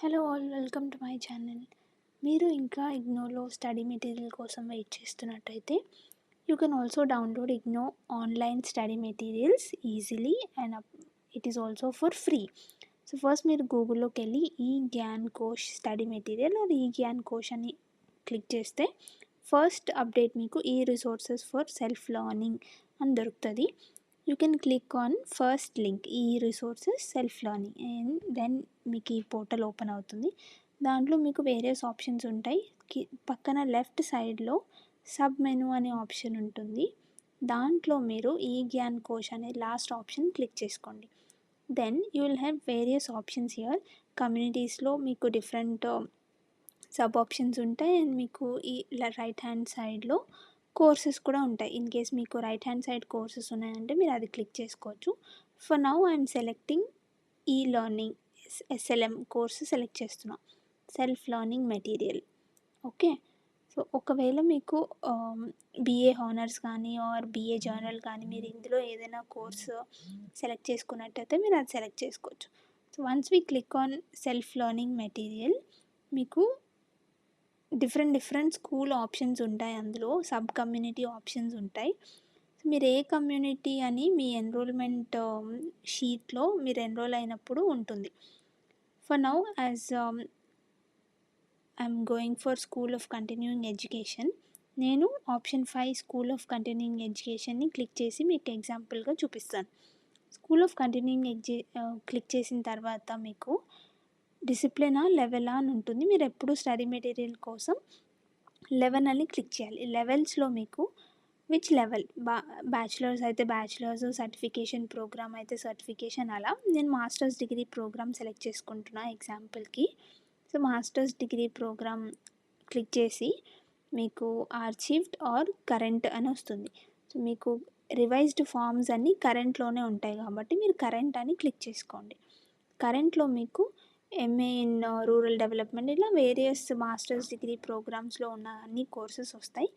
Hello all, welcome to my channel. మీరు ఇంకా ఇగ్నోలో స్టడీ మెటీరియల్ కోసం వెయిట్ చేస్తున్నట్టయితే you can also download IGNOU online study materials easily and it is also for free. So first మీరు గూగుల్లోకి వెళ్ళి eGyanKosh study material or eGyanKosh అని click చేస్తే ఫస్ట్ అప్డేట్ మీకు ఈ రిసోర్సెస్ ఫర్ సెల్ఫ్ లర్నింగ్ అని దొరుకుతుంది. You can click on first link ఈ resources self learning and then మీకు ఈ పోర్టల్ ఓపెన్ అవుతుంది. దాంట్లో మీకు వేరియస్ ఆప్షన్స్ ఉంటాయి. పక్కన లెఫ్ట్ సైడ్లో సబ్ మెనూ అనే ఆప్షన్ ఉంటుంది. దాంట్లో మీరు ఈ జ్ఞాన్ కోష్ అనే లాస్ట్ ఆప్షన్ క్లిక్ చేసుకోండి. Then you will have various options here. కమ్యూనిటీస్లో మీకు డిఫరెంట్ సబ్ ఆప్షన్స్ ఉంటాయి అండ్ మీకు ఈ రైట్ హ్యాండ్ సైడ్లో కోర్సెస్ కూడా ఉంటాయి. ఇన్ కేస్ మీకు రైట్ హ్యాండ్ సైడ్ కోర్సెస్ ఉన్నాయంటే మీరు అది క్లిక్ చేసుకోవచ్చు. ఫర్ నౌ ఐఎమ్ సెలెక్టింగ్ ఈ లర్నింగ్ ఎస్ఎల్ఎం కోర్సు సెలెక్ట్ చేస్తున్నా, self learning material. Okay, so ఒకవేళ మీకు బీఏ హానర్స్ కానీ ఆర్ బీఏ జర్నల్ కానీ మీరు ఇందులో ఏదైనా కోర్సు సెలెక్ట్ చేసుకున్నట్టయితే మీరు అది సెలెక్ట్ చేసుకోవచ్చు. So once we click on self learning material మీకు డిఫరెంట్ స్కూల్ ఆప్షన్స్ ఉంటాయి. అందులో సబ్ కమ్యూనిటీ ఆప్షన్స్ ఉంటాయి. మీరు ఏ కమ్యూనిటీ అని మీ ఎన్రోల్మెంట్ షీట్లో మీరు ఎన్రోల్ అయినప్పుడు ఉంటుంది. For now as I'm going for school of continuing education, నేను ఆప్షన్ 5 స్కూల్ ఆఫ్ కంటిన్యూయింగ్ ఎడ్యుకేషన్ని క్లిక్ చేసి మీకు ఎగ్జాంపుల్గా చూపిస్తాను. స్కూల్ ఆఫ్ కంటిన్యూయింగ్ క్లిక్ చేసిన తర్వాత మీకు డిసిప్లినా లెవెలా అని ఉంటుంది. మీరు ఎప్పుడు స్టడీ మెటీరియల్ కోసం 11 అని క్లిక్ చేయాలి. లెవెల్స్లో మీకు విచ్ లెవెల్, బ్యాచిలర్స్ అయితే బ్యాచిలర్స్, సర్టిఫికేషన్ ప్రోగ్రామ్ అయితే సర్టిఫికేషన్, అలా నేను మాస్టర్స్ డిగ్రీ ప్రోగ్రామ్ సెలెక్ట్ చేసుకుంటున్నా ఎగ్జాంపుల్కి. So masters degree programme click చేసి మీకు ఆర్చీవ్డ్ ఆర్ కరెంట్ అని వస్తుంది. సో మీకు రివైజ్డ్ ఫామ్స్ అన్నీ కరెంట్లోనే ఉంటాయి కాబట్టి మీరు కరెంట్ అని క్లిక్ చేసుకోండి. కరెంట్లో మీకు ఎంఏ ఇన్ రూరల్ డెవలప్మెంట్, ఇలా వేరియస్ మాస్టర్స్ డిగ్రీ ప్రోగ్రామ్స్లో ఉన్న అన్ని కోర్సెస్ వస్తాయి.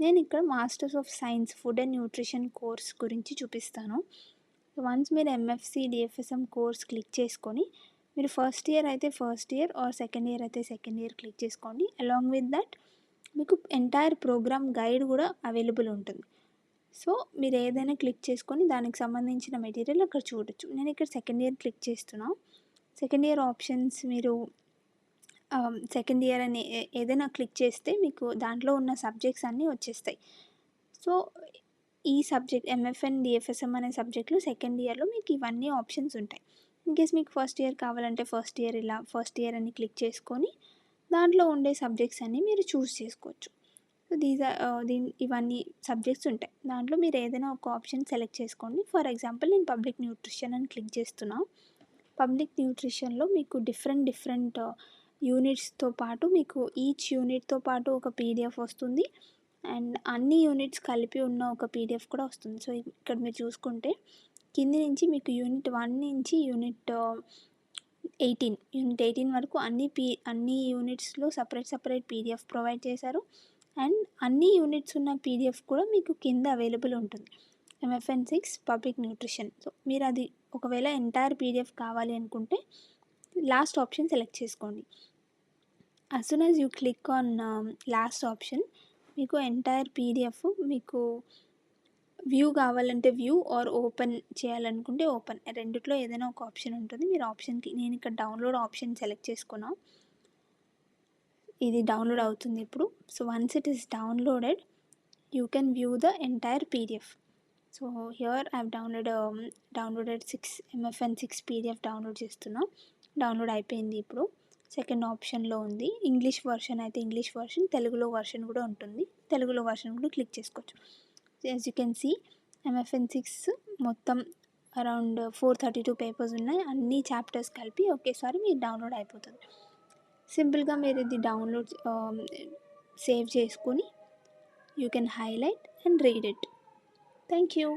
నేను ఇక్కడ masters of science food and nutrition course గురించి చూపిస్తాను. వన్స్ మీరు ఎంఎఫ్సి డిఎఫ్ఎస్ఎం కోర్స్ క్లిక్ చేసుకొని మీరు ఫస్ట్ ఇయర్ అయితే first year are second year అయితే సెకండ్ ఇయర్ క్లిక్ చేసుకోండి. అలాంగ్ విత్ దట్ మీకు ఎంటైర్ ప్రోగ్రామ్ గైడ్ కూడా అవైలబుల్ ఉంటుంది. సో మీరు ఏదైనా క్లిక్ చేసుకొని దానికి సంబంధించిన మెటీరియల్ అక్కడ చూడొచ్చు. నేను ఇక్కడ సెకండ్ ఇయర్ క్లిక్ చేస్తున్నా. సెకండ్ ఇయర్ ఆప్షన్స్ మీరు సెకండ్ ఇయర్ అని ఏదైనా క్లిక్ చేస్తే మీకు దాంట్లో ఉన్న సబ్జెక్ట్స్ అన్నీ వచ్చేస్తాయి. సో ఈ సబ్జెక్ట్ ఎంఎఫ్ఎన్ డిఎఫ్ఎస్ఎం అనే సబ్జెక్ట్లో సెకండ్ ఇయర్లో మీకు ఇవన్నీ ఆప్షన్స్ ఉంటాయి. ఇన్కేస్ మీకు ఫస్ట్ ఇయర్ కావాలంటే ఫస్ట్ ఇయర్ ఇలా ఫస్ట్ ఇయర్ అని క్లిక్ చేసుకొని దాంట్లో ఉండే సబ్జెక్ట్స్ అన్నీ మీరు చూస్ చేసుకోవచ్చు. సో ఇవన్నీ సబ్జెక్ట్స్ ఉంటాయి. దాంట్లో మీరు ఏదైనా ఒక ఆప్షన్ సెలెక్ట్ చేసుకోండి. ఫర్ ఎగ్జాంపుల్ నేను పబ్లిక్ న్యూట్రిషన్ అని క్లిక్ చేస్తున్నా. పబ్లిక్ న్యూట్రిషన్లో మీకు డిఫరెంట్ యూనిట్స్తో పాటు మీకు ఈచ్ యూనిట్తో పాటు ఒక పీడిఎఫ్ వస్తుంది అండ్ అన్ని యూనిట్స్ కలిపి ఉన్న ఒక పీడిఎఫ్ కూడా వస్తుంది. సో ఇక్కడ మీరు చూసుకుంటే కింది నుంచి మీకు యూనిట్ 1 నుంచి యూనిట్ 18 వరకు అన్ని యూనిట్స్లో సపరేట్ పీడిఎఫ్ ప్రొవైడ్ చేశారు అండ్ అన్ని యూనిట్స్ ఉన్న పీడిఎఫ్ కూడా మీకు కింద అవైలబుల్ ఉంటుంది. MFN 6 public nutrition. సో మీరు అది ఒకవేళ ఎంటైర్ పీడిఎఫ్ కావాలి అనుకుంటే లాస్ట్ ఆప్షన్ సెలెక్ట్ చేసుకోండి. as soon as you click on last option మీకు ఎంటైర్ పీడిఎఫ్ మీకు వ్యూ కావాలంటే వ్యూ ఆర్ ఓపెన్ చేయాలనుకుంటే ఓపెన్, రెండిట్లో ఏదైనా ఒక ఆప్షన్ ఉంటుంది. మీరు ఆప్షన్కి నేను ఇక్కడ డౌన్లోడ్ ఆప్షన్ సెలెక్ట్ చేసుకున్నా. ఇది డౌన్లోడ్ అవుతుంది ఇప్పుడు. So once it is downloaded you can view the entire PDF. So here I have downloaded 6 MFN 6 PDF download చేస్తున్నా. డౌన్లోడ్ అయిపోయింది. ఇప్పుడు సెకండ్ ఆప్షన్లో ఉంది ఇంగ్లీష్ వర్షన్, అయితే ఇంగ్లీష్ వర్షన్, తెలుగులో వర్షన్ కూడా ఉంటుంది. తెలుగులో వర్షన్ కూడా క్లిక్ చేసుకోవచ్చు. As you can see MFN 6 మొత్తం అరౌండ్ 432 పేపర్స్ ఉన్నాయి. అన్ని చాప్టర్స్ కలిపి ఒకేసారి మీరు డౌన్లోడ్ అయిపోతుంది. సింపుల్గా మీరు ఇది డౌన్లోడ్ సేవ్ చేసుకొని you can highlight and read it. Thank you.